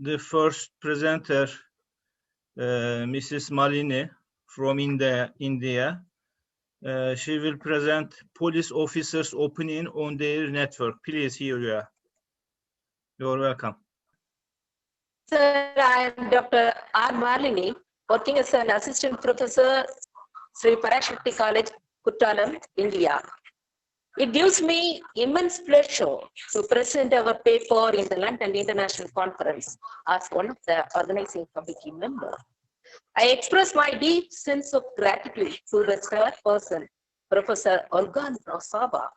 the first presenter, Mrs. Malini from India. She will present police officers' opinion on their network. Please, here you are. You're welcome. Sir, I am Dr. R. Malini, working as an assistant professor, Sri Parashakti College, Kuttalam, India. It gives me immense pleasure to present our paper in the London International Conference as one of the organizing committee members. I express my deep sense of gratitude to the chairperson, Professor Olga Nosova,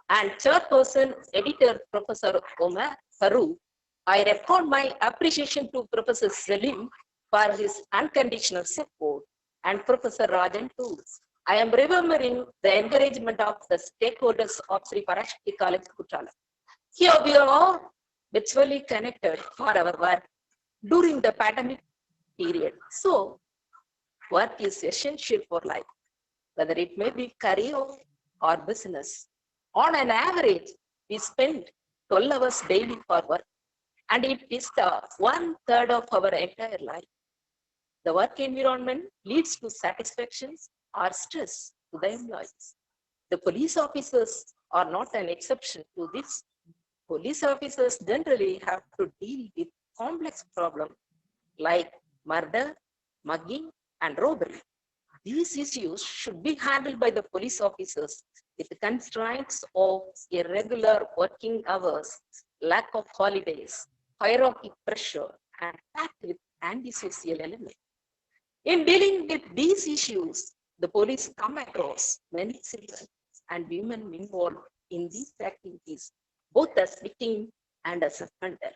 and chairperson, editor, Professor Omar. I record my appreciation to Professor Selim for his unconditional support and Professor Rajan too. I am remembering the encouragement of the stakeholders of Sri Parashakti College, Kuttalam. Here we are all virtually connected for our work during the pandemic period. So, work is essential for life, whether it may be career or business. On an average, we spend 12 hours daily for work, and it is the 1/3 of our entire life. The work environment leads to satisfactions or stress to the employees. The police officers are not an exception to this. Police officers generally have to deal with complex problems like murder, mugging, and robbery. These issues should be handled by the police officers with the constraints of irregular working hours, lack of holidays, hierarchy pressure, and packed with antisocial elements. In dealing with these issues, the police come across many children and women involved in these activities, both as victim and as offender.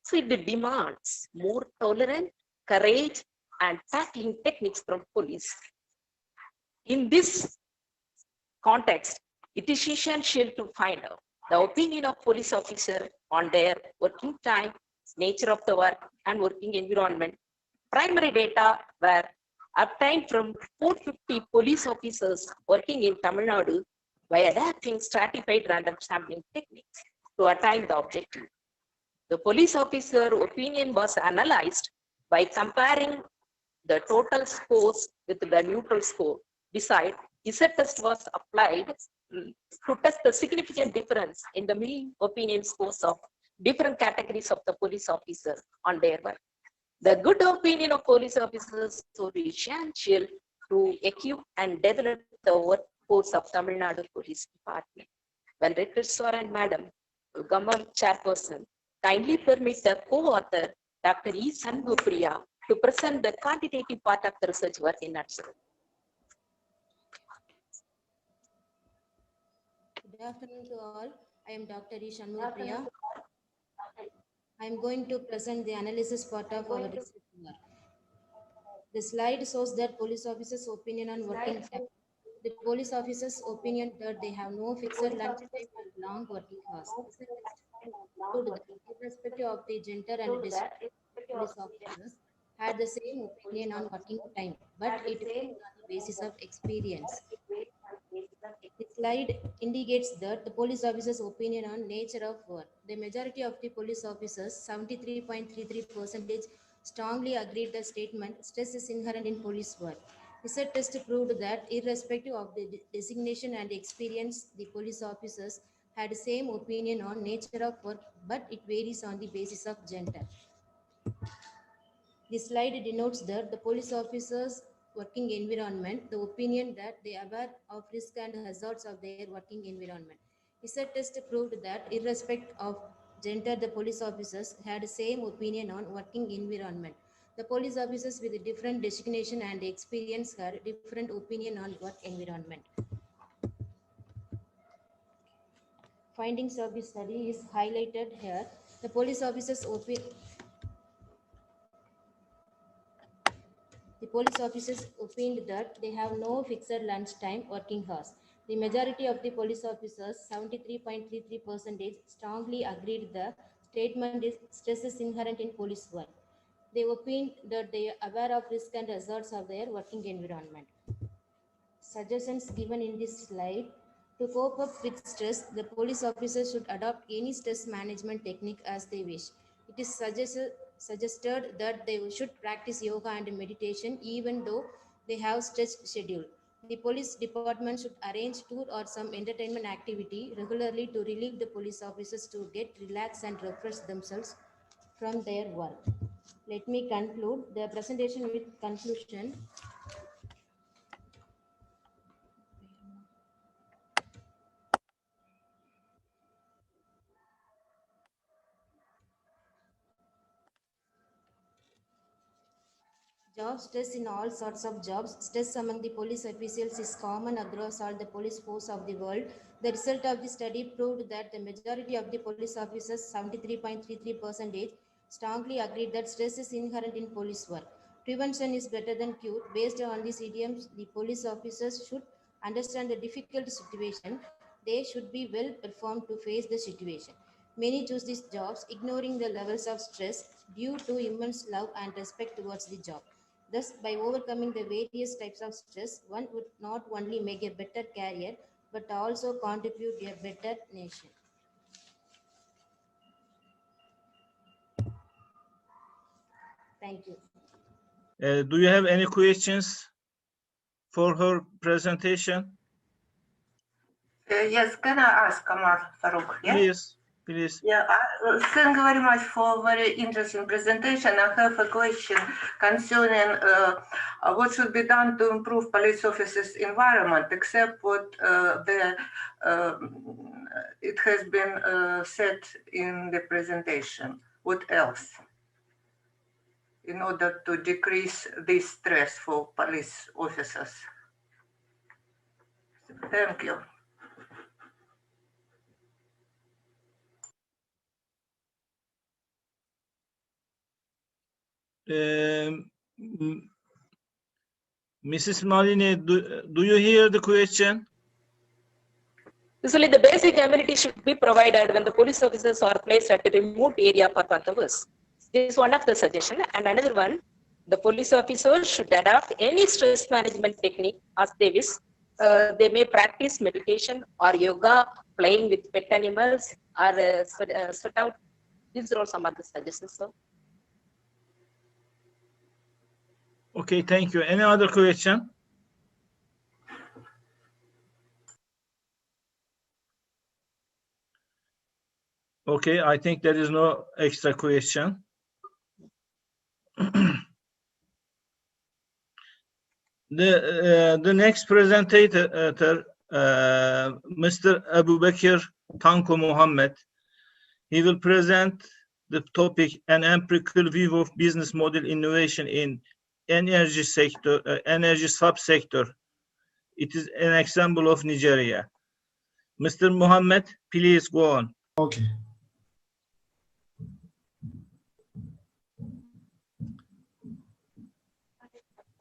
So it demands more tolerant, courage, and tackling techniques from police. In this context, it is essential to find out the opinion of police officer on their working time, nature of the work, and working environment. Primary data were obtained from 450 police officers working in Tamil Nadu by adapting stratified random sampling techniques to attain the objective. The police officer opinion was analyzed by comparing the total scores with the neutral score. Besides, Z test was applied to test the significant difference in the mean opinion scores of different categories of the police officer on their work. The good opinion of police officers is essential to equip and develop the workforce of Tamil Nadu Police Department. When requested, sir and madam, government chairperson, kindly permit the co-author, Dr. E. Shanmugapriya, to present the quantitative part of the research work in nutshell. Good afternoon to all. I am Dr. E. Shanmugapriya. I am going to present the analysis part of our research work. The slide shows that police officers' opinion on working time. The police officers' opinion that they have no fixed lunch time and long working hours. Irrespective of the gender and district, police officers had the same opinion on working time, but it was on the basis of experience. The slide indicates that the police officers' opinion on nature of work. The majority of the police officers, 73.33%, strongly agreed the statement, stress is inherent in police work. Research test proved that irrespective of the designation and experience, the police officers had the same opinion on nature of work, but it varies on the basis of gender. This slide denotes that the police officers' working environment, the opinion that they are aware of risk and hazards of their working environment. Research test proved that irrespective of gender, the police officers had the same opinion on working environment. The police officers with different designation and experience had different opinion on work environment. Findings of this study is highlighted here. The police officers opined that they have no fixed lunchtime working hours. The majority of the police officers, 73.33%, strongly agreed the statement is stress is inherent in police work. They opined that they are aware of risk and hazards of their working environment. Suggestions given in this slide. To cope up with stress, the police officers should adopt any stress management technique as they wish. It is suggested suggested that they should practice yoga and meditation even though they have stretched schedule. The police department should arrange tour or some entertainment activity regularly to relieve the police officers to get relaxed and refresh themselves from their work. Let me conclude the presentation with conclusion. Job stress in all sorts of jobs. Stress among the police officials is common across all the police force of the world. The result of the study proved that the majority of the police officers, 73.33%, strongly agreed that stress is inherent in police work. Prevention is better than cure. Based on these idioms, the police officers should understand the difficult situation. They should be well performed to face the situation. Many choose these jobs ignoring the levels of stress due to immense love and respect towards the job. Thus, by overcoming the various types of stress, one would not only make a better career but also contribute to a better nation. Thank you. Do you have any questions for her presentation? Yes, can I ask Kamal Farouk? Yeah? Please. Yeah, thank you very much for very interesting presentation. I have a question concerning what should be done to improve police officers' environment, except what it has been said in the presentation. What else? In order to decrease this stress for police officers. Thank you. Mrs. Malini, do you hear the question? Usually, the basic amenities should be provided when the police officers are placed at a remote area for controversy. This is one of the suggestions. And another one, the police officers should adopt any stress management technique as they wish. They may practice meditation or yoga, playing with pet animals, or sweat out. These are all some of the suggestions. So. Okay, thank you. Any other question? Okay, I think there is no extra question. The next presenter, Mr. Abubakar Tanko Mohammed, he will present the topic, an empirical view of business model innovation in energy sector, energy subsector. It is an example of Nigeria. Mr. Mohammed, please go on. Okay.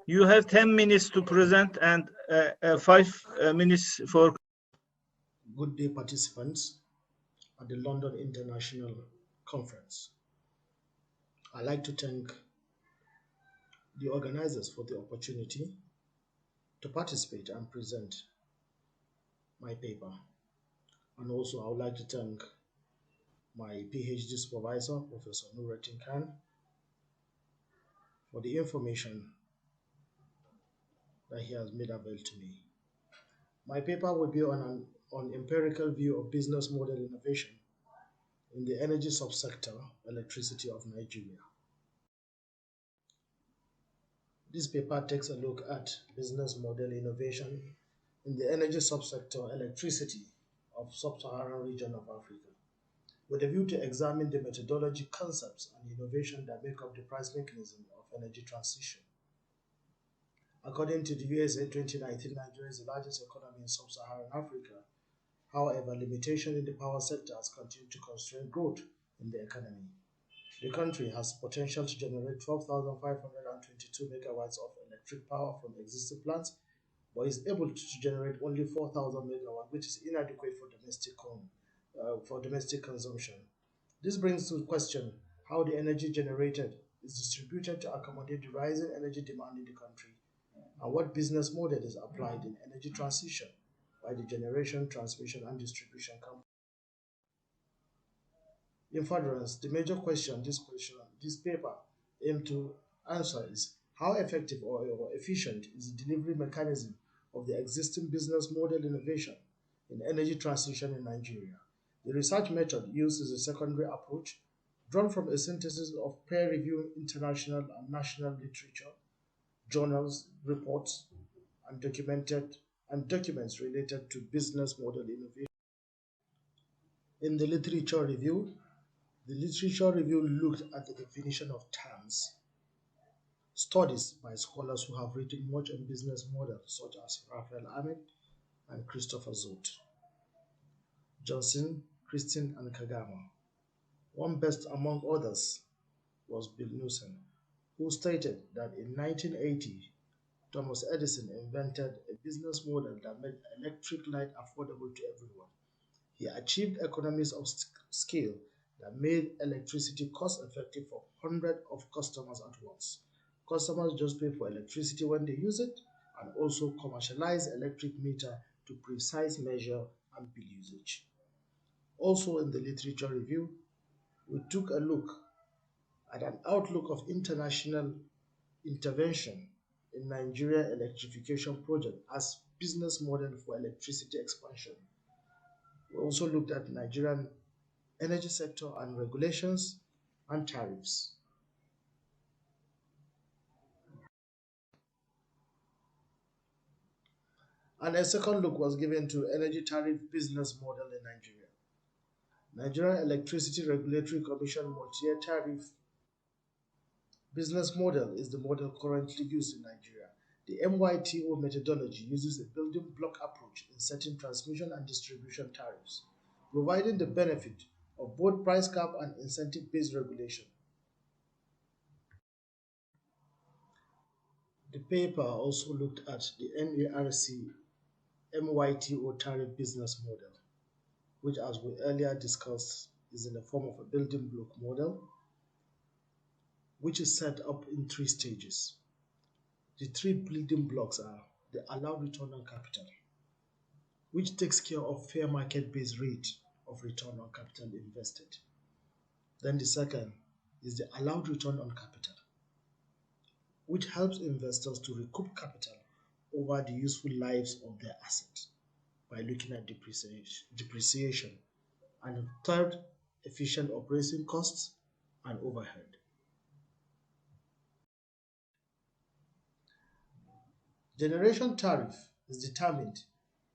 You have 10 minutes to present and 5 minutes for... Good day, participants at the London International Conference. I'd like to thank the organizers for the opportunity to participate and present my paper. And also, I would like to thank my PhD supervisor, Professor Nurettin Khan, for the information that he has made available to me. My paper will be on an empirical view of business model innovation in the energy subsector, electricity of Nigeria. This paper takes a look at business model innovation in the energy subsector, electricity of sub-Saharan region of Africa, with a view to examine the methodology, concepts, and innovation that make up the price mechanism of energy transition. According to the USA 2019, Nigeria is the largest economy in sub-Saharan Africa. However, limitation in the power sector has continued to constrain growth in the economy. The country has potential to generate 12,522 megawatts of electric power from existing plants, but is able to generate only 4,000 megawatts, which is inadequate for domestic consumption. This brings to question how the energy generated is distributed to accommodate the rising energy demand in the country, and what business model is applied in energy transition by the generation, transmission, and distribution company. In furtherance, the major question this paper aim to answer is how effective or efficient is the delivery mechanism of the existing business model innovation in energy transition in Nigeria. The research method used is a secondary approach drawn from a synthesis of peer-reviewed international and national literature, journals, reports, and documents related to business model innovation. In the literature review looked at the definition of terms, studies by scholars who have written much on business models such as Raphael Ahmed and Christopher Zoth, Johnson, Christine, and Kagama. One best among others was Bill Newson, who stated that in 1980, Thomas Edison invented a business model that made electric light affordable to everyone. He achieved economies of scale that made electricity cost-effective for hundreds of customers at once. Customers just pay for electricity when they use it, and also commercialize electric meter to precise measure and bill usage. Also in the literature review, we took a look at an outlook of international intervention in Nigeria electrification project as business model for electricity expansion. We also looked at Nigerian energy sector and regulations and tariffs. And a second look was given to energy tariff business model in Nigeria. Nigerian Electricity Regulatory Commission multi-year tariff business model is the model currently used in Nigeria. The MYTO methodology uses a building block approach in setting transmission and distribution tariffs, providing the benefit of both price cap and incentive-based regulation. The paper also looked at the NARC MYTO tariff business model, which, as we earlier discussed, is in the form of a building block model, which is set up in 3 stages. The 3 building blocks are the allowed return on capital, which takes care of fair market-based rate of return on capital invested. Then the second is the allowed return on capital, which helps investors to recoup capital over the useful lives of their assets by looking at depreciation. And third, efficient operating costs and overhead. Generation tariff is determined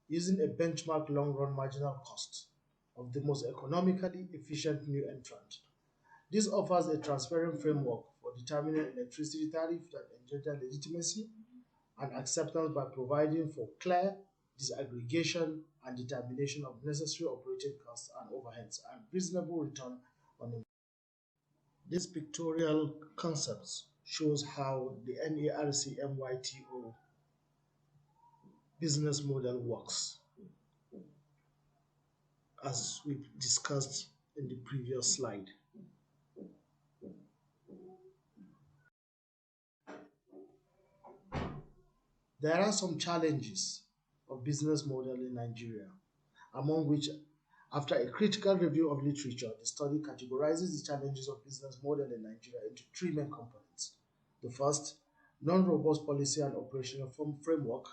using a benchmark long-run marginal cost of the most economically efficient new entrant. This offers a transparent framework for determining electricity tariff that engender legitimacy and acceptance by providing for clear disaggregation and determination of necessary operating costs and overheads and reasonable return on investment. This pictorial concept shows how the NARC MYTO business model works, as we discussed in the previous slide. There are some challenges of business model in Nigeria, among which, after a critical review of literature, the study categorizes the challenges of business model in Nigeria into 3 main components. The first, non-robust policy and operational framework,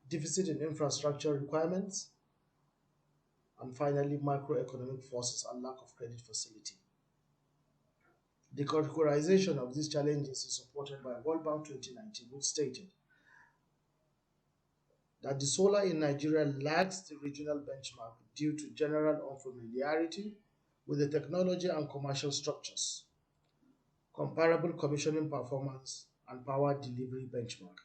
deficit in infrastructure requirements, and finally, macroeconomic forces and lack of credit facility. The categorization of these challenges is supported by World Bank 2019, which stated that the solar in Nigeria lacks the regional benchmark due to general unfamiliarity with the technology and commercial structures, comparable commissioning performance, and power delivery benchmark,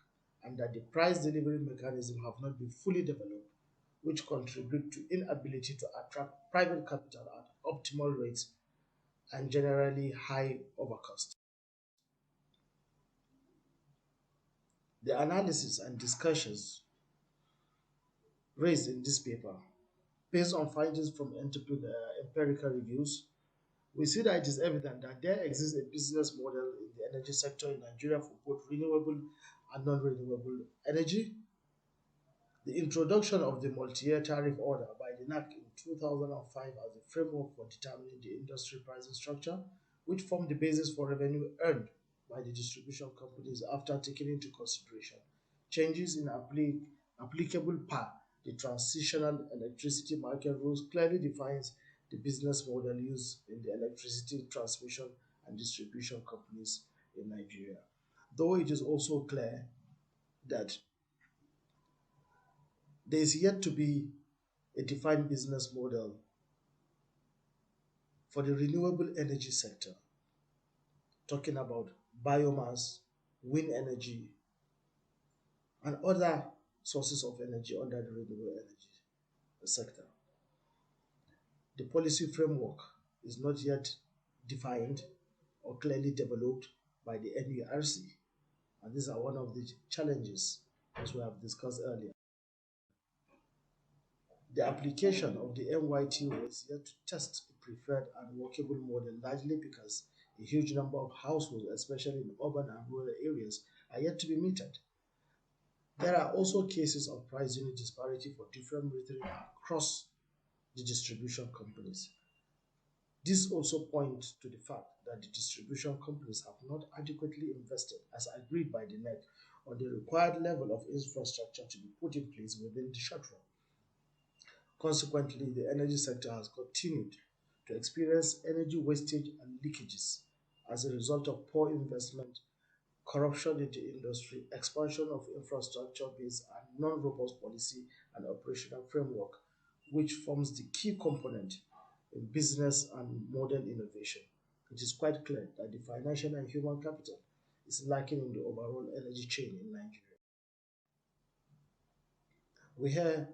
and that the price delivery mechanism have not been fully developed, which contribute to inability to attract private capital at optimal rates and generally high overcost. The analysis and discussions raised in this paper, based on findings from empirical reviews, we see that it is evident that there exists a business model in the energy sector in Nigeria for both renewable and non-renewable energy. The introduction of the multi-year tariff order by the NAC in 2005 as a framework for determining the industry pricing structure which form the basis for revenue earned by the distribution companies after taking into consideration changes in applicable PAR. The transitional electricity market rules clearly defines the business model used in the electricity transmission and distribution companies in Nigeria. Though it is also clear that there is yet to be a defined business model for the renewable energy sector, talking about biomass, wind energy, and other sources of energy under the renewable energy sector. The policy framework is not yet defined or clearly developed by the NURC, and these are one of the challenges as we have discussed earlier. The application of the NYTO is yet to test a preferred and workable model, largely because a huge number of households, especially in urban and rural areas, are yet to be metered. There are also cases of price unit disparity for different metering across the distribution companies. This also points to the fact that the distribution companies have not adequately invested, as agreed by the NEC, on the required level of infrastructure to be put in place within the short run. Consequently, the energy sector has continued to experience energy wastage and leakages as a result of poor investment, corruption in the industry, expansion of infrastructure-based and non-robust policy and operational framework, which forms the key component in business and model innovation. It is quite clear that the financial and human capital is lacking in the overall energy chain in Nigeria. We here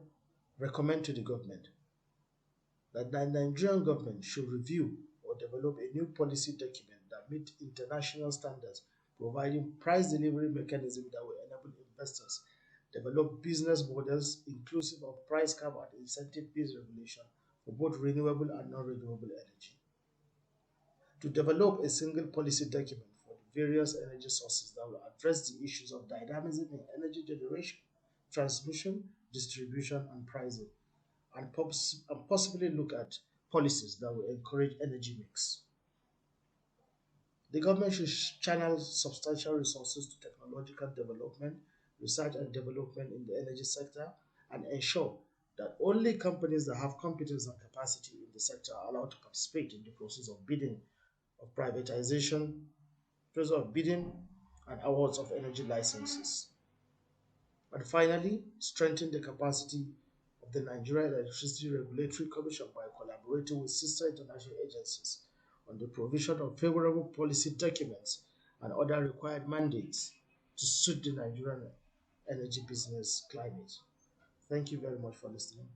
recommend to the government that the Nigerian government should review or develop a new policy document that meets international standards, providing price delivery mechanism that will enable investors develop business models inclusive of price cap and incentive-based regulation for both renewable and non-renewable energy. To develop a single policy document for the various energy sources that will address the issues of dynamism in energy generation, transmission, distribution, and pricing, and possibly look at policies that will encourage energy mix. The government should channel substantial resources to technological development, research and development in the energy sector, and ensure that only companies that have competence and capacity in the sector are allowed to participate in the process of bidding, of privatization, process of bidding and awards of energy licenses. And finally, strengthen the capacity of the Nigerian Electricity Regulatory Commission by collaborating with sister international agencies on the provision of favorable policy documents and other required mandates to suit the Nigerian energy business climate. Thank you very much for listening.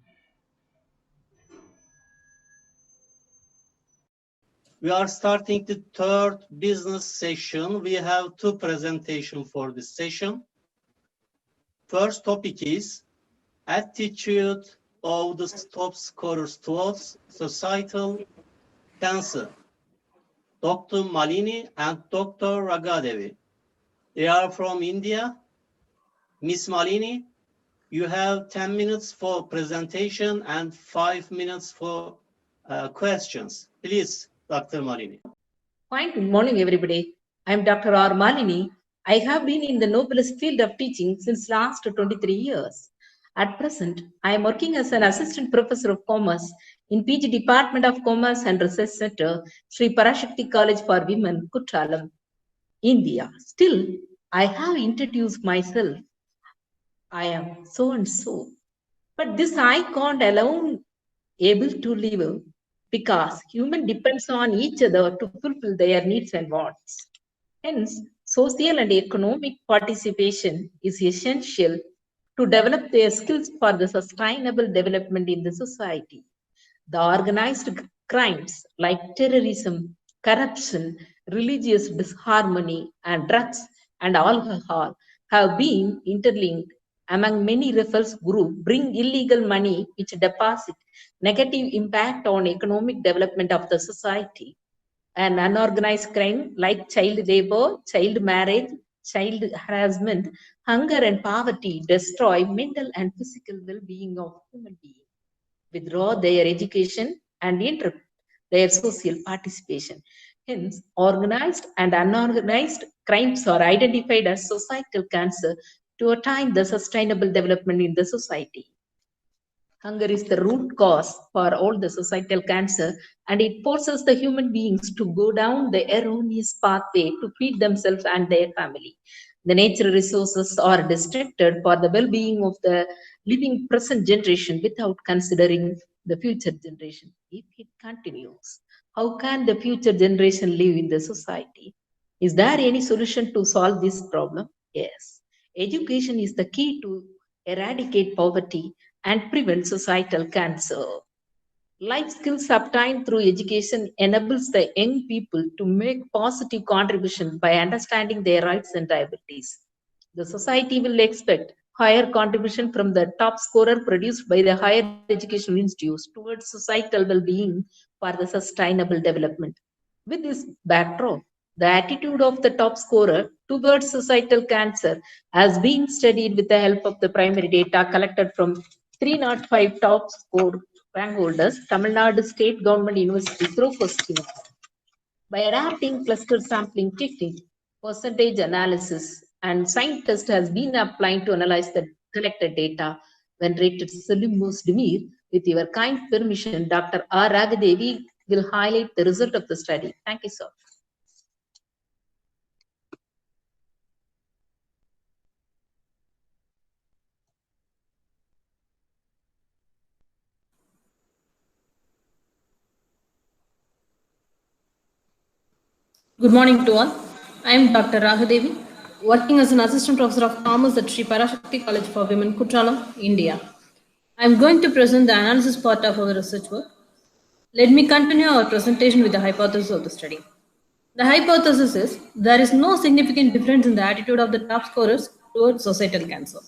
We are starting the third business session. We have two presentations for this session. First topic is attitude of the top scorers towards societal cancer. Dr. Malini and Dr. Raghadevi. They are from India. Miss Malini, you have 10 minutes for presentation and 5 minutes for questions. Please, Dr. Malini. Fine. Good morning, everybody. I am Dr. R. Malini. I have been in the noblest field of teaching since last 23 years. At present, I am working as an assistant professor of commerce in PG Department of Commerce and Research Center, Sri Parashakti College for Women, Kuttalam, India. Still, I have introduced myself. I am so and so. But this I can't alone able to live because human depends on each other to fulfill their needs and wants. Hence, social and economic participation is essential to develop their skills for the sustainable development in the society. The organized crimes like terrorism, corruption, religious disharmony, and drugs and alcohol have been interlinked among many rebels groups, bring illegal money which deposit negative impact on economic development of the society. And unorganized crime like child labor, child marriage, child harassment, hunger and poverty destroy mental and physical well-being of human beings, withdraw their education and interrupt their social participation. Hence, organized and unorganized crimes are identified as societal cancer to attain the sustainable development in the society. Hunger is the root cause for all the societal cancer, and it forces the human beings to go down the erroneous pathway to feed themselves and their family. The natural resources are restricted for the well-being of the living present generation without considering the future generation. If it continues, how can the future generation live in the society? Is there any solution to solve this problem? Yes. Education is the key to eradicate poverty and prevent societal cancer. Life skills obtained through education enables the young people to make positive contribution by understanding their rights and liabilities. The society will expect higher contribution from the top scorer produced by the higher education institutes towards societal well-being for the sustainable development. With this backdrop, the attitude of the top scorer towards societal cancer has been studied with the help of the primary data collected from 305 top score rank holders, Tamil Nadu State Government University through questionnaire. By adapting cluster sampling technique, percentage analysis, and scientist has been applied to analyze the collected data. When rated Selim Ozdemir, with your kind permission, Dr. R. Raghadevi will highlight the result of the study. Thank you, sir. Good morning to all. I am Dr. Raghadevi, working as an assistant professor of commerce at Sri Parashakti College for Women, Kutralam, India. I am going to present the analysis part of our research work. Let me continue our presentation with the hypothesis of the study. The hypothesis is there is no significant difference in the attitude of the top scorers towards societal cancer.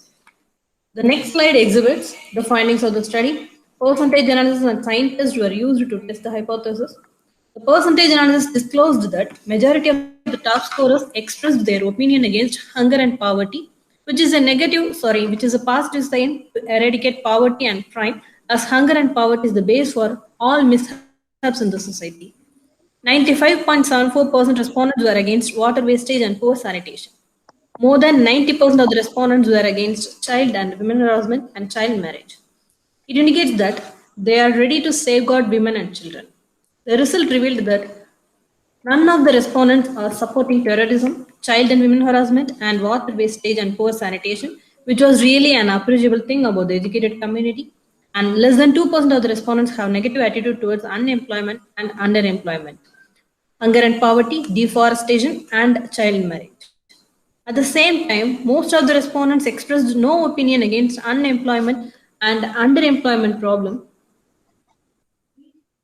The next slide exhibits the findings of the study. Percentage analysis and scientists were used to test the hypothesis. The percentage analysis disclosed that majority of the top scorers expressed their opinion against hunger and poverty, which is a positive sign to eradicate poverty and crime, as hunger and poverty is the base for all mishaps in the society. 95.74% respondents were against water wastage and poor sanitation. More than 90% of the respondents were against child and women harassment and child marriage. It indicates that they are ready to safeguard women and children. The result revealed that none of the respondents are supporting terrorism, child and women harassment, and water wastage and poor sanitation, which was really an appreciable thing about the educated community. And less than 2% of the respondents have negative attitude towards unemployment and underemployment, hunger and poverty, deforestation, and child marriage. At the same time, most of the respondents expressed no opinion against unemployment and underemployment problem,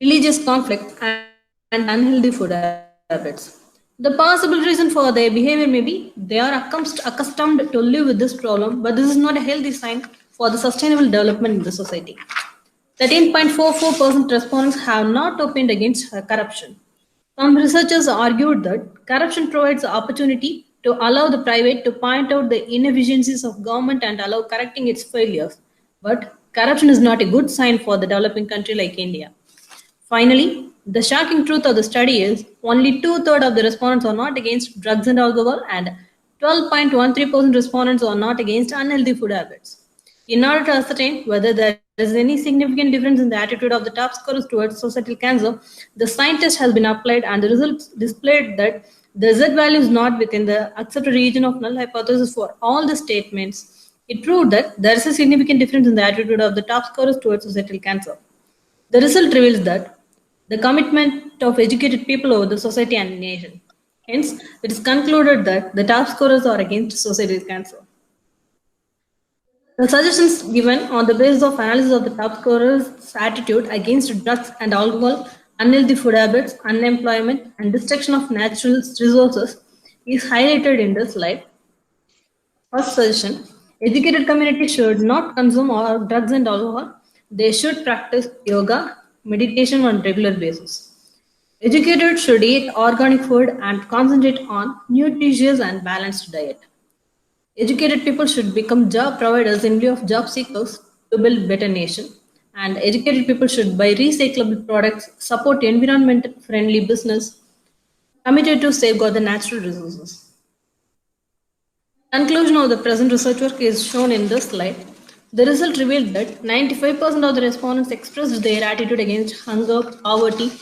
religious conflict, and unhealthy food habits. The possible reason for their behavior may be they are accustomed to live with this problem, but this is not a healthy sign for the sustainable development in the society. 13.44% respondents have not opined against corruption. Some researchers argued that corruption provides the opportunity to allow the private to point out the inefficiencies of government and allow correcting its failures. But corruption is not a good sign for the developing country like India. Finally, the shocking truth of the study is only 2/3 of the respondents are not against drugs and alcohol, and 12.13% respondents are not against unhealthy food habits. In order to ascertain whether there is any significant difference in the attitude of the top scorers towards societal cancer, the scientist has been applied, and the results displayed that the Z value is not within the accepted region of null hypothesis for all the statements. It proved that there is a significant difference in the attitude of the top scorers towards societal cancer. The result reveals that the commitment of educated people over the society and nation. Hence, it is concluded that the top scorers are against societal cancer. The suggestions given on the basis of analysis of the top scorers' attitude against drugs and alcohol, unhealthy food habits, unemployment, and destruction of natural resources is highlighted in this slide. First suggestion: educated community should not consume drugs and alcohol. They should practice yoga, meditation on regular basis. Educated should eat organic food and concentrate on nutritious and balanced diet. Educated people should become job providers in lieu of job seekers to build better nation. And educated people should buy recyclable products, support environment-friendly business, committed to safeguard the natural resources. Conclusion of the present research work is shown in this slide. The result revealed that 95% of the respondents expressed their attitude against hunger, poverty,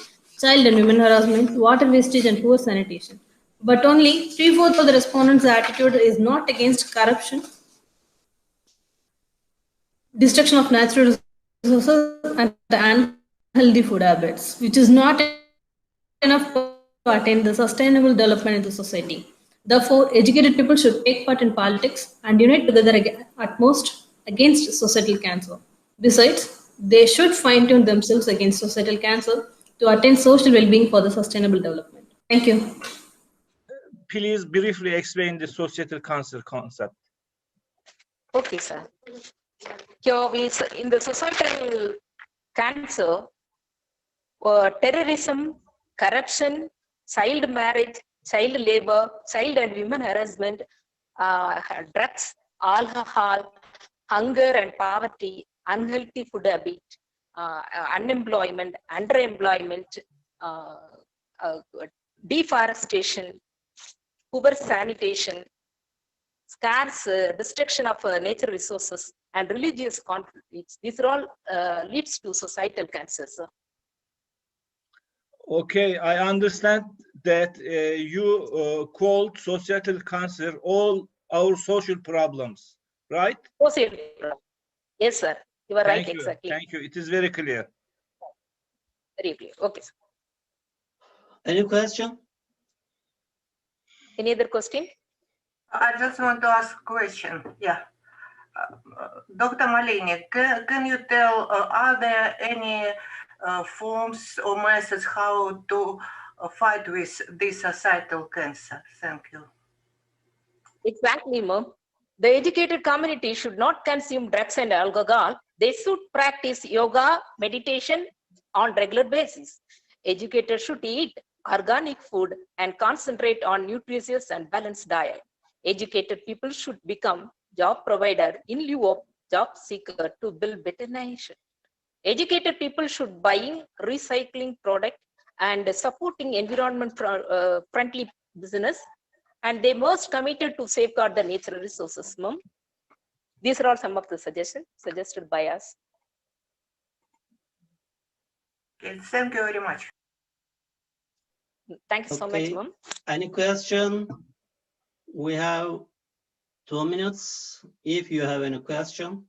child and women harassment, water wastage, and poor sanitation. But only 3/4 of the respondents' attitude is not against corruption, destruction of natural resources, and the unhealthy food habits, which is not enough to attain the sustainable development in the society. Therefore, educated people should take part in politics and unite together at most against societal cancer. Besides, they should fine-tune themselves against societal cancer to attain social well-being for the sustainable development. Thank you. Please briefly explain the societal cancer concept. Okay, sir. Here we in the societal cancer, terrorism, corruption, child marriage, child labor, child and women harassment, drugs, alcohol, hunger and poverty, unhealthy food habit, unemployment, underemployment, deforestation, poor sanitation, scarce destruction of natural resources, and religious conflicts. These are all leads to societal cancers. Okay, I understand that you called societal cancer all our social problems, right? Yes, sir. You are right, exactly. Thank you. It is very clear. Very clear. Okay, sir. Any question? Any other question? I just want to ask a question. Yeah. Dr. Malini, can you tell, are there any forms or methods how to fight with this societal cancer? Thank you. Exactly, ma'am. The educated community should not consume drugs and alcohol. They should practice yoga, meditation on regular basis. Educators should eat organic food and concentrate on nutritious and balanced diet. Educated people should become job provider in lieu of job seeker to build better nation. Educated people should buying recycling product and supporting environment friendly business, and they most committed to safeguard the natural resources, ma'am. These are all some of the suggestions suggested by us. Okay, thank you very much. Thank you so much, ma'am. Any question? We have 2 minutes. If you have any question.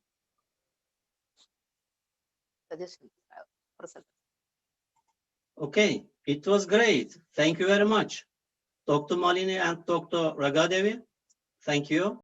Okay, it was great. Thank you very much. Dr. Malini and Dr. Raghadevi, thank you.